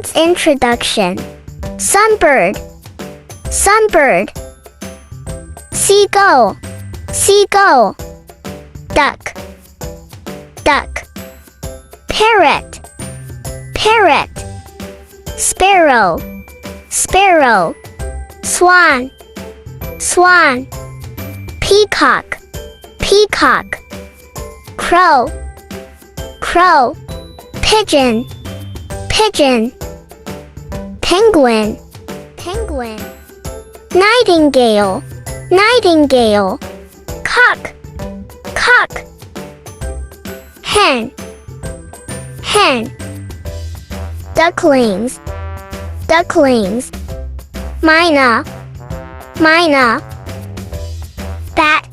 Plants introduction. Sunbird, sunbird. Seagull, seagull. Duck, duck. Parrot, parrot. Sparrow, sparrow. Swan, swan. Peacock, peacock. Crow, crow. Pigeon, pigeon. Penguin, penguin. Nightingale, nightingale. Cock, cock. Hen, hen. Ducklings, ducklings. Myna, myna. Bat,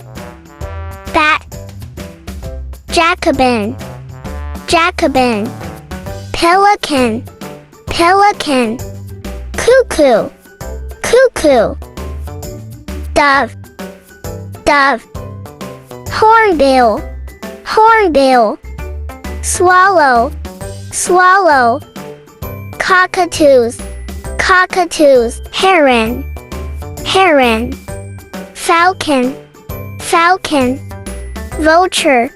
bat. Jacobin, jacobin. Pelican, pelican. Cuckoo, cuckoo. Dove, dove. Hornbill, hornbill. Swallow, swallow. Cockatoos, cockatoos. Heron, heron. Falcon, falcon. Vulture,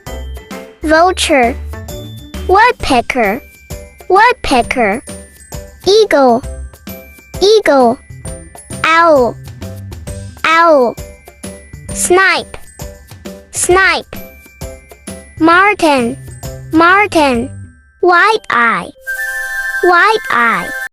vulture. Woodpecker, woodpecker. Eagle, eagle. Owl, owl. Snipe, snipe. Martin, martin. White eye, white eye.